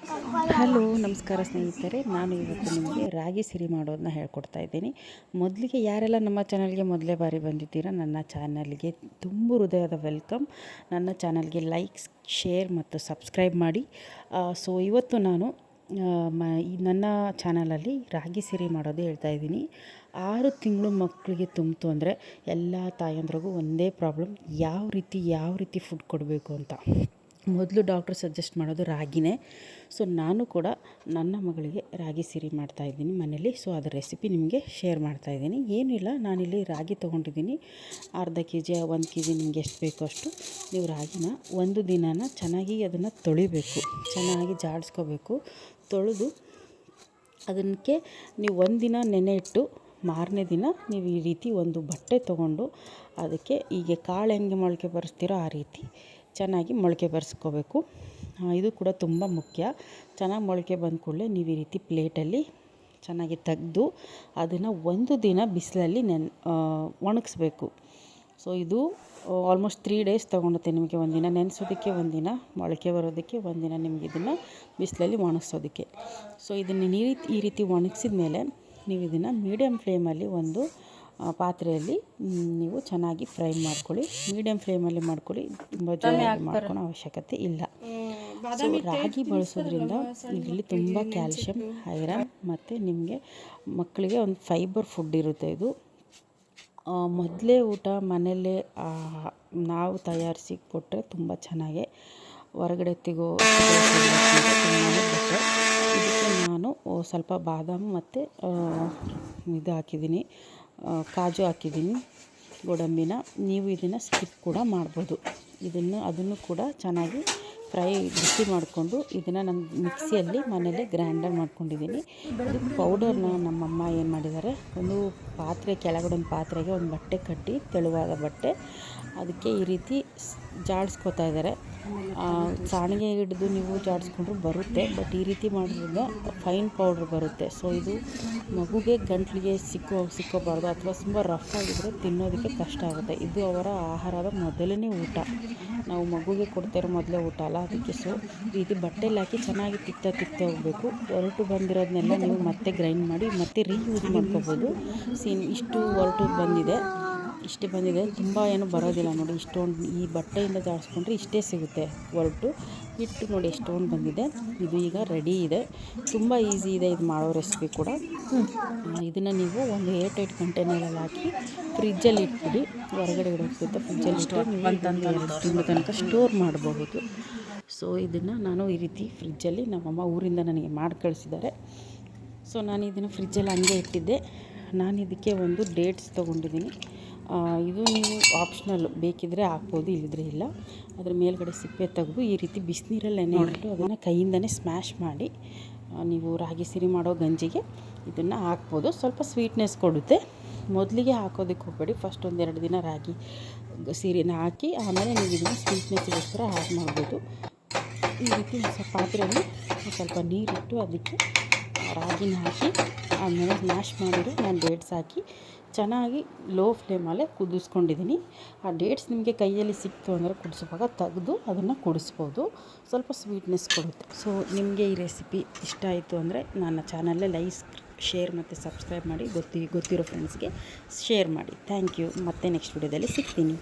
Hello ನಮಸ್ಕಾರ ಸ್ನೇಹಿತರೆ, ನಾನು ಇವತ್ತು ನಿಮಗೆ ರಾಗಿ ಸಿರಿ ಮಾಡೋದನ್ನ ಹೇಳ್ಕೊಡ್ತಾ ಇದ್ದೀನಿ. ಮೊದಲಿಗೆ ಯಾರೆಲ್ಲ ನಮ್ಮ ಚಾನಲ್ಗೆ ಮೊದಲೇ ಬಾರಿ ಬಂದಿದ್ದೀರಾ, ನನ್ನ ಚಾನಲ್ಗೆ ತುಂಬ ಹೃದಯದ ವೆಲ್ಕಮ್. ನನ್ನ ಚಾನಲ್ಗೆ ಲೈಕ್ಸ್, ಶೇರ್ ಮತ್ತು ಸಬ್ಸ್ಕ್ರೈಬ್ ಮಾಡಿ. ಇವತ್ತು ನಾನು ನನ್ನ ಚಾನಲಲ್ಲಿ ರಾಗಿ ಸಿರಿ ಮಾಡೋದು ಹೇಳ್ತಾ ಇದ್ದೀನಿ. 6 ತಿಂಗಳು ಮಕ್ಕಳಿಗೆ ತುಂಬಿತು ಅಂದರೆ ಎಲ್ಲ ತಾಯಂದ್ರಿಗೂ ಒಂದೇ ಪ್ರಾಬ್ಲಮ್, ಯಾವ ರೀತಿ ಫುಡ್ ಕೊಡಬೇಕು ಅಂತ. ಮೊದಲು ಡಾಕ್ಟ್ರು ಸಜೆಸ್ಟ್ ಮಾಡೋದು ರಾಗಿನೇ. ನಾನು ಕೂಡ ನನ್ನ ಮಗಳಿಗೆ ರಾಗಿ ಸಿರಿ ಮಾಡ್ತಾಯಿದ್ದೀನಿ ಮನೇಲಿ. ಅದರ ರೆಸಿಪಿ ನಿಮಗೆ ಶೇರ್ ಮಾಡ್ತಾಯಿದ್ದೀನಿ. ಏನಿಲ್ಲ, ನಾನಿಲ್ಲಿ ರಾಗಿ ತೊಗೊಂಡಿದ್ದೀನಿ. ಅರ್ಧ KG 1 KG ನಿಮಗೆ ಎಷ್ಟು ಬೇಕೋ ಅಷ್ಟು ನೀವು ರಾಗಿನ ಒಂದು ದಿನಾನ ಚೆನ್ನಾಗಿ ಅದನ್ನು ತೊಳಿಬೇಕು, ಚೆನ್ನಾಗಿ ಜಾಡಿಸ್ಕೋಬೇಕು. ತೊಳೆದು ಅದಕ್ಕೆ ನೀವು ಒಂದಿನ ನೆನೆ ಇಟ್ಟು ಮಾರನೇ ದಿನ ನೀವು ಈ ರೀತಿ ಒಂದು ಬಟ್ಟೆ ತೊಗೊಂಡು ಅದಕ್ಕೆ ಹೀಗೆ ಕಾಳು ಹೆಂಗೆ ಮೊಳಕೆ ಬರೆಸ್ತೀರೋ ಆ ರೀತಿ ಚೆನ್ನಾಗಿ ಮೊಳಕೆ ಬರೆಸ್ಕೋಬೇಕು. ಇದು ಕೂಡ ತುಂಬ ಮುಖ್ಯ. ಚೆನ್ನಾಗಿ ಮೊಳಕೆ ಬಂದ ಕೂಡಲೇ ನೀವು ಈ ರೀತಿ ಪ್ಲೇಟಲ್ಲಿ ಚೆನ್ನಾಗಿ ತೆಗೆದು ಅದನ್ನು ಒಂದು ದಿನ ಬಿಸಿಲಲ್ಲಿ ಒಣಗಿಸ್ಬೇಕು. ಇದು ಆಲ್ಮೋಸ್ಟ್ 3 ಡೇಸ್ ತೊಗೊಳುತ್ತೆ ನಿಮಗೆ. ಒಂದಿನ ನೆನೆಸೋದಕ್ಕೆ, ಒಂದಿನ ಮೊಳಕೆ ಬರೋದಕ್ಕೆ, ಒಂದಿನ ನಿಮಗೆ ಇದನ್ನು ಬಿಸಿಲಲ್ಲಿ ಒಣಗಿಸೋದಕ್ಕೆ. ಇದನ್ನು ಈ ರೀತಿ ಒಣಗಿಸಿದ ಮೇಲೆ ನೀವು ಇದನ್ನು ಮೀಡಿಯಮ್ ಫ್ಲೇಮಲ್ಲಿ ಒಂದು ಪಾತ್ರೆಯಲ್ಲಿ ನೀವು ಚೆನ್ನಾಗಿ ಫ್ರೈ ಮಾಡ್ಕೊಳ್ಳಿ. ಮೀಡಿಯಮ್ ಫ್ಲೇಮಲ್ಲಿ ಮಾಡ್ಕೊಳ್ಳಿ, ತುಂಬ ಜೋರಾಗಿ ಮಾಡ್ಕೊಳ್ಳೋ ಅವಶ್ಯಕತೆ ಇಲ್ಲ. ರಾಗಿ ಬಳಸೋದ್ರಿಂದ ಇದರಲ್ಲಿ ತುಂಬ ಕ್ಯಾಲ್ಶಿಯಂ, ಐರನ್ ಮತ್ತು ನಿಮಗೆ ಮಕ್ಕಳಿಗೆ ಒಂದು ಫೈಬರ್ ಫುಡ್ ಇರುತ್ತೆ. ಇದು ಮೊದಲೇ ಊಟ ಮನೆಯಲ್ಲೇ ನಾವು ತಯಾರಿಸಿ ಕೊಟ್ಟರೆ ತುಂಬ ಚೆನ್ನಾಗೆ, ಹೊರಗಡೆ ತುಂಬಾ ಬೆಟರ್. ಇದಕ್ಕೆ ನಾನು ಸ್ವಲ್ಪ ಬಾದಾಮಿ ಮತ್ತು ಇದು ಹಾಕಿದ್ದೀನಿ, ಕಾಜು ಹಾಕಿದ್ದೀನಿ, ಗೋಡಂಬಿನ. ನೀವು ಇದನ್ನು ಸ್ಕಿಪ್ ಕೂಡ ಮಾಡ್ಬೋದು. ಅದನ್ನು ಕೂಡ ಚೆನ್ನಾಗಿ ಬಿಸಿ ಮಾಡಿಕೊಂಡು ಇದನ್ನು ನಾನು ಮಿಕ್ಸಿಯಲ್ಲಿ ಮನೇಲೆ ಗ್ರೈಂಡರ್ ಮಾಡ್ಕೊಂಡಿದ್ದೀನಿ. ಇದು ಪೌಡರ್ನ ನಮ್ಮಮ್ಮ ಏನು ಮಾಡಿದ್ದಾರೆ, ಒಂದು ಕೆಳಗಡೆ ಒಂದು ಪಾತ್ರೆಗೆ ಒಂದು ಬಟ್ಟೆ ಕಟ್ಟಿ, ತೆಳುವಾದ ಬಟ್ಟೆ, ಅದಕ್ಕೆ ಈ ರೀತಿ ಜಾಡಿಸ್ಕೋತಾ ಇದ್ದಾರೆ. ಸಾಣಿಗೆ ಹಿಡಿದು ನೀವು ಜಾಡಿಸ್ಕೊಂಡ್ರೂ ಬರುತ್ತೆ, ಬಟ್ ಈ ರೀತಿ ಮಾಡೋದ್ರಿಂದ ಫೈನ್ ಪೌಡ್ರ್ ಬರುತ್ತೆ. ಇದು ಮಗುಗೆ ಗಂಟ್ಲಿಗೆ ಸಿಕ್ಕೋಬಾರ್ದು, ಅಥವಾ ತುಂಬ ರಫ್ ಆಗಿದ್ರೆ ತಿನ್ನೋದಕ್ಕೆ ಕಷ್ಟ ಆಗುತ್ತೆ. ಇದು ಅವರ ಆಹಾರದ ಮೊದಲನೇ ಊಟ, ನಾವು ಮಗುಗೆ ಕೊಡ್ತಿರೋ ಮೊದಲೇ ಊಟ ಅಲ್ಲ. ಅದಕ್ಕೆ ಈ ರೀತಿ ಬಟ್ಟೆಯಲ್ಲಿ ಹಾಕಿ ಚೆನ್ನಾಗಿ ತಿಕ್ತಾ ಹೋಗಬೇಕು. ಹೊರಟು ಬಂದಿರೋದನ್ನೆಲ್ಲ ನೀವು ಮತ್ತೆ ಗ್ರೈಂಡ್ ಮಾಡಿ ಮತ್ತೆ ರೀಯೂಸ್ ಮಾಡ್ಕೋಬೋದು. ಇಷ್ಟು ಇಷ್ಟೇ ಬಂದಿದೆ, ತುಂಬ ಏನು ಬರೋದಿಲ್ಲ ನೋಡಿ. ಇಷ್ಟೊಂದು ಈ ಬಟ್ಟೆಯಿಂದ ಜಾಡಿಸ್ಕೊಂಡ್ರೆ ಇಷ್ಟೇ ಸಿಗುತ್ತೆ ಹೊರಟು. ಹಿಟ್ಟು ನೋಡಿ ಎಷ್ಟೊಂದು ಬಂದಿದೆ. ಇದು ಈಗ ರೆಡಿ ಇದೆ. ತುಂಬ ಈಸಿ ಇದೆ ಇದು ಮಾಡೋ ರೆಸಿಪಿ ಕೂಡ. ಇದನ್ನು ನೀವು ಒಂದು ಏರ್ಟೈಟ್ ಕಂಟೈನರಲ್ಲಿ ಹಾಕಿ ಫ್ರಿಜ್ಜಲ್ಲಿ ಇಟ್ಬಿಡಿ. ಹೊರಗಡೆ ಇಡೋಕ್ಕಿಂತ ಫ್ರಿಜ್ಜಲ್ಲಿ ಇಟ್ಟು ನೀವು 1-2 ತಿಂಗಳ ತನಕ ಸ್ಟೋರ್ ಮಾಡಬಹುದು. ಇದನ್ನು ನಾನು ಈ ರೀತಿ ಫ್ರಿಜ್ಜಲ್ಲಿ, ನಮ್ಮಮ್ಮ ಊರಿಂದ ನನಗೆ ಮಾಡಿ ಕಳಿಸಿದ್ದಾರೆ. ನಾನು ಇದನ್ನು ಫ್ರಿಜ್ಜಲ್ಲಿ ಹಂಗೆ ಇಟ್ಟಿದ್ದೆ. ನಾನು ಇದಕ್ಕೆ ಒಂದು ಡೇಟ್ಸ್ ತೊಗೊಂಡಿದ್ದೀನಿ. ಇದು ನೀವು ಆಪ್ಷನಲ್, ಬೇಕಿದ್ದರೆ ಹಾಕ್ಬೋದು, ಇಲ್ಲದ್ರೆ ಇಲ್ಲ. ಅದ್ರ ಮೇಲ್ಗಡೆ ಸಿಪ್ಪೆ ತೆಗೆದು ಈ ರೀತಿ ಬಿಸಿನೀರಲ್ಲಿ ನೆನೆಯಿಟ್ಟು ಅದನ್ನು ಕೈಯಿಂದನೇ ಸ್ಮ್ಯಾಶ್ ಮಾಡಿ ನೀವು ರಾಗಿ ಸಿರಿ ಮಾಡೋ ಗಂಜಿಗೆ ಇದನ್ನು ಹಾಕ್ಬೋದು. ಸ್ವಲ್ಪ ಸ್ವೀಟ್ನೆಸ್ ಕೊಡುತ್ತೆ. ಮೊದಲಿಗೆ ಹಾಕೋದಕ್ಕೆ ಹೋಗಬೇಡಿ. ಫಸ್ಟ್ 1-2 ದಿನ ರಾಗಿ ಸಿರಿನ ಹಾಕಿ ಆಮೇಲೆ ನೀವು ಇದನ್ನು ಸ್ವೀಟ್ನೆಸ್ಗೋಸ್ಕರ ಆ್ಯಡ್ ಮಾಡ್ಬೋದು. ಈ ರೀತಿ ಪಾತ್ರೆಯಲ್ಲಿ ಸ್ವಲ್ಪ ನೀರಿಟ್ಟು ಅದಕ್ಕೆ ರಾಗಿನ ಹಾಕಿ ಆಮೇಲೆ ಸ್ಮ್ಯಾಶ್ ಮಾಡಿರೋ ನಾನು ಡೇಟ್ಸ್ ಹಾಕಿ ಚೆನ್ನಾಗಿ ಲೋ ಫ್ಲೇಮಲ್ಲೇ ಕುದಿಸ್ಕೊಂಡಿದ್ದೀನಿ. ಆ ಡೇಟ್ಸ್ ನಿಮಗೆ ಕೈಯಲ್ಲಿ ಸಿಕ್ತು ಅಂದರೆ ಕುಡಿಸುವಾಗ ತೆಗೆದು ಅದನ್ನು ಕುಡಿಸ್ಬೋದು. ಸ್ವಲ್ಪ ಸ್ವೀಟ್ನೆಸ್ ಕೊಡುತ್ತೆ. ನಿಮಗೆ ಈ ರೆಸಿಪಿ ಇಷ್ಟ ಆಯಿತು ಅಂದರೆ ನನ್ನ ಚಾನಲ್ಲೆ ಲೈಕ್, ಶೇರ್ ಮತ್ತು ಸಬ್ಸ್ಕ್ರೈಬ್ ಮಾಡಿ. ಗೊತ್ತಿರೋ ಫ್ರೆಂಡ್ಸ್ಗೆ ಶೇರ್ ಮಾಡಿ. Thank you. ಮತ್ತೆ ನೆಕ್ಸ್ಟ್ ವಿಡಿಯೋದಲ್ಲಿ ಸಿಗ್ತೀನಿ.